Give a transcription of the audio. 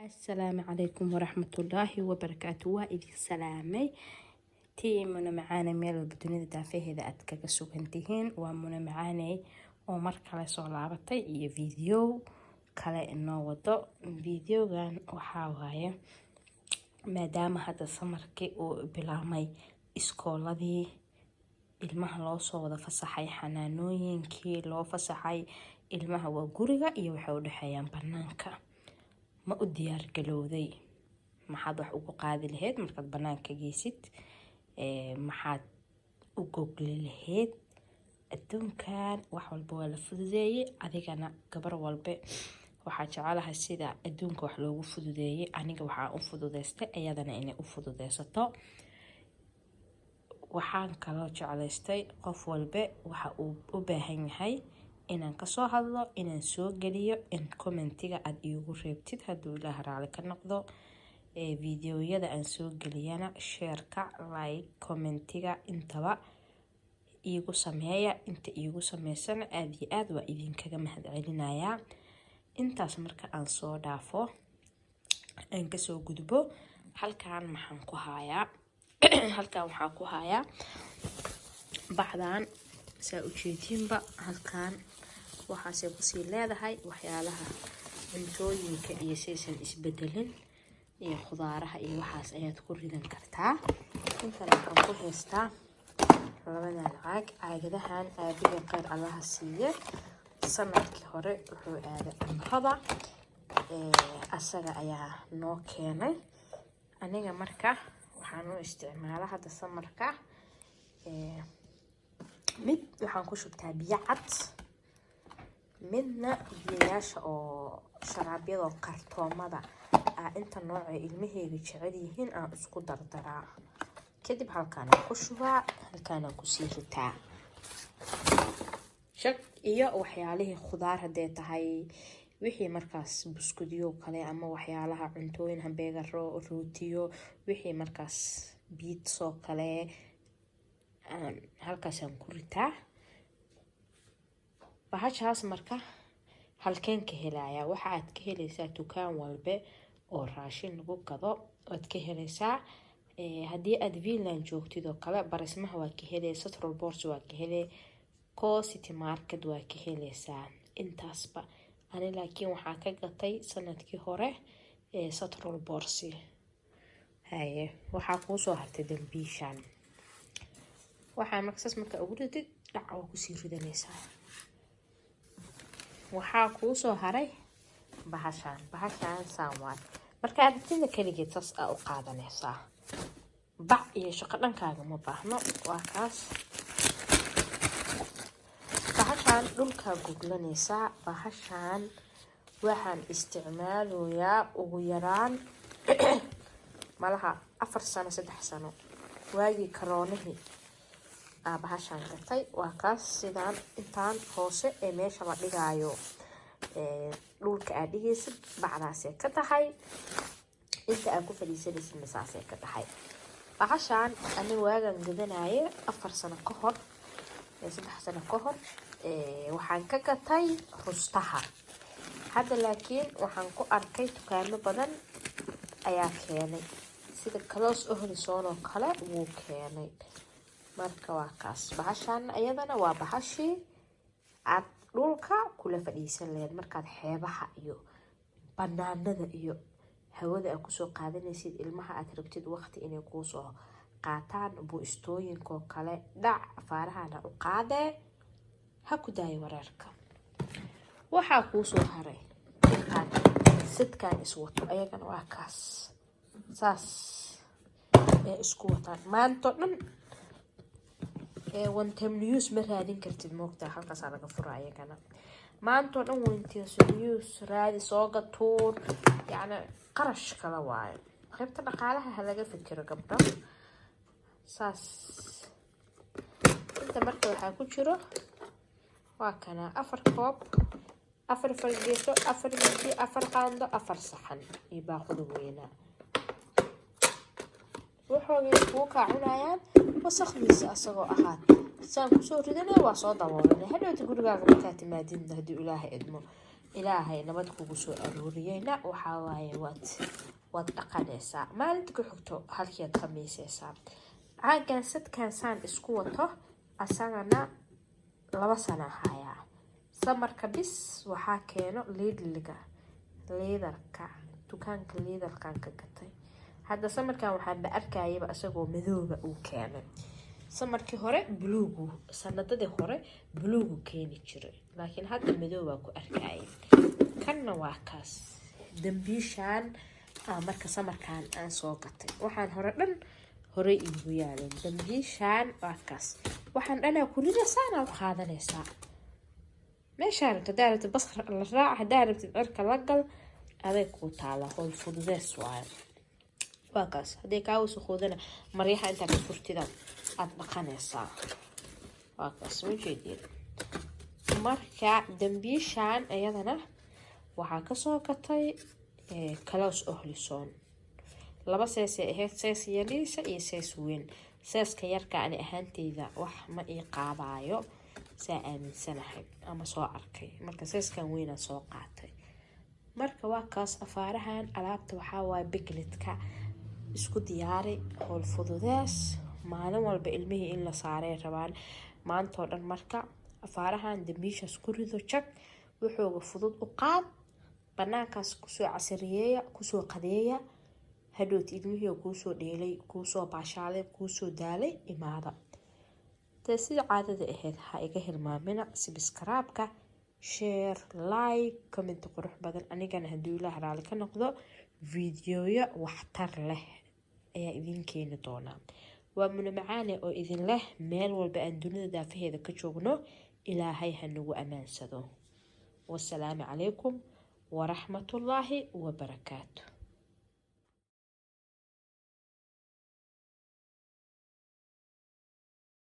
السلام عليكم ورحمة الله وبركاته. وإذ سلامي تيمنا معانا ميل البدونية دافيه إذا أتكاك سوكنتهين ومنا معاني ومركلة صلابتي إيه فيديو كلا إنه وضع فيديو كان وحاوايا مادام هذا سمركي وبلامي إسكولادي ilmaha loo soo wada fasaxay xanaanooyinkii loo fasaxay ilmaha waa guriga iyo waxa u dhaxeeyaan banaanka ma u diyaar galowday maxaad wax ugu qaadi lahayd markaad banaanka geysid maxaad u gogli lahayd adduunkan wax walba waa la fududeeyay adigana gabar walba waxaa jecelahay sida adduunka wax loogu fududeeyay aniga waxaa u fududeystay ayadana inay u fududeysato waxaan kaloo jeclaystay qof walba waxa uu u baahan yahay inaan ka soo hadlo inaan soo geliyo in commentiga aad iigu reebtid hadduu ilaahay raali ka noqdo videoyada aan soo geliyana share-ka like commentiga intaba iigu sameeya inta iigu sameysana aad iyo aad waa idinkaga mahadcelinayaa intaas marka aan soo dhaafo aan ka soo gudbo halkaan maxaan ku hayaa halkaan waxaa ku hayaa bacdan saa u jeedinba halkaan waxaasay kusii leedahay waxyaalaha cuntooyinka iyo saysan isbedelin iyo khudaaraha iyo waxaas ayaad ku ridan kartaa intan waxaan ku haystaa labadan caagadahan aabiga qeyr allaha siiye sanadkii hore wuxuu aaday cumrada asaga ayaa noo keenay aniga marka waxaan u isticmaalaa hadda samarka mid waxaan ku shubtaa biyo cad midna biyayaasha oo sharaabyada oo kartoomada inta nooc ee ilmaheyga jecel yihiin aan isku dardaraa kadib halkaan ku shubaa halkaan ku sii ritaa shaq iyo waxyaalihii khudaar haday tahay wixii markaas buskudyo kale ama waxyaalaha cuntooyin hambeegar rootiyo wixii markaas pizza kale halkaas aan ku ritaa bahashaas marka halkeen ka helaya waxa aad ka helaysaa dukaan walba oo raashin lagu gado aad ka helaysaa haddii aad Finland joogtid oo kale barismaha waa ka helaysaa Central Bourse waa ka helay Co City Market waa ka helaysaa intaasba ani laakiin waxaa ka gatay sanadkii hore Central Bourse haye waxaa ku soo hartay dambiishan waxaa marka ugu ridid dhac ku sii ridanaysaa waxaa ku soo haray bahashan saamwaan marka aad tinda kaligeed saas u qaadanaysaa bac iyo shaqo dhankaaga ma baahno waa kaas bahashan dhulka goglanaysaa bahashan waxaan isticmaalayaa ugu yaraan malaha 4 sano 3 sano waagi karoonihii bahashan gatay waa kaas sidaan intaan hoose ee meesha la dhigaayo dhulka aad dhigaysid bacdaasay ka tahay inta aad ku fadhiisanaysid masaasay ka tahay bahashan ani waagan gadanaaye 4 sano ka hor 3 sano ka hor waxaan ka gatay rustaha hadda laakiin waxaan ku arkay dukaamo badan ayaa keenay sida Close Horizon oo kale wuu keenay marka waa kaas bahashan ayadana waa bahashii aad dhulka kula fadhiisan lahayd markaad xeebaha iyo banaanada iyo hawada aad ku soo qaadanaysid ilmaha aad rabtid waqti inay ku soo qaataan buustooyinka kale dhac faarahana u qaade ha ku daay wareerka waxaa ku soo haray sidkaan iswato ayagana waa kaas saas isku wataan maanto dhan one time news ma raadin kartid moogta halkaas laga furo ayagana maanto dhan one time news raadi soo gatuur yani qarash kala waayo qaybta dhaqaalaha laga fikiro gabdho saas inta marka waxaa ku jiro waa kana 4 koob 4 fargeeto 4 mindi 4 qaando 4 saxan iyo baaquli weyna wuxuu ku ka cunayaan wasaqdiisa asagoo ahaad saan ku soo ridanay waa soo daboolay hadhow gurigaaga markaa timaadin hadii ilaahay idmo ilaahay nabad kugu soo arooriyeyna waxaa waaye waad dhaqanaysaa. maalinta ku xigto halkeed khamiisaysaa. caagan sadkan saan isku wato asagana 2 sano hayaa. samarka bis waxaa keeno liidarka dukaanka liidarkan ka gatay. hadda samarkan waxaan ba arkayaba asagoo madooba uu keenay. samarkii hore buluugu sanadadii hore buluugu keeni jiray laakiin hadda madooba ku arkayay. kanna waa kaas dambiishan marka samarkan aan soo gatay. waxaan hore iigu yaaleen dambiishan waa kaas. waxaan dhanaa kulida saana u qaadanaysaa. meeshaan daarabta bas la raac daarabta cirka la gal aday ku taala hol fududeys waayo. waa kaas haddii kaa wasakhoodana maryaha intaa ka furtida aad dhaqanaysaa. waa kaas ma jeedin. marka dambiishan iyadana waxaa kasoo gatay Claus Ohlson. 2 sees ahayd, sees yariisa iyo sees weyn. seeska yarka ani ahaanteyda wax ma ii qaadayo saa aaminsanahay ama soo arkay. marka seeskan weynaa soo qaatay. marka waa kaas afaarahan alaabta waxaa waaye bigletka isku diyaari howl fududeys. maalin walba ilmihii in la saaray rabaan maantoo dhan. marka afaarahan dambiishaas ku rido jag wuxuuga fudud u qaad banaankaas kusoo casariyeeya kusoo qadeeya. hadhowt ilmihii kuusoo dheelay kuusoo baashaalay kuusoo daalay imaada. sida caadada ahayd ha iga hilmaamina subscribe-ka, share, like, comment qurux badan. anigana hadduu ilaahay raali ka noqdo fiidiyoyo waxtar leh ayaa idin keeni doonaa. waa Muna Macaane oo idin leh meel walba aan dunida daafaheeda ka joogno ilaahay ha nagu amaansado. wassalaamu calaykum waraxmatullaahi wabarakaatu.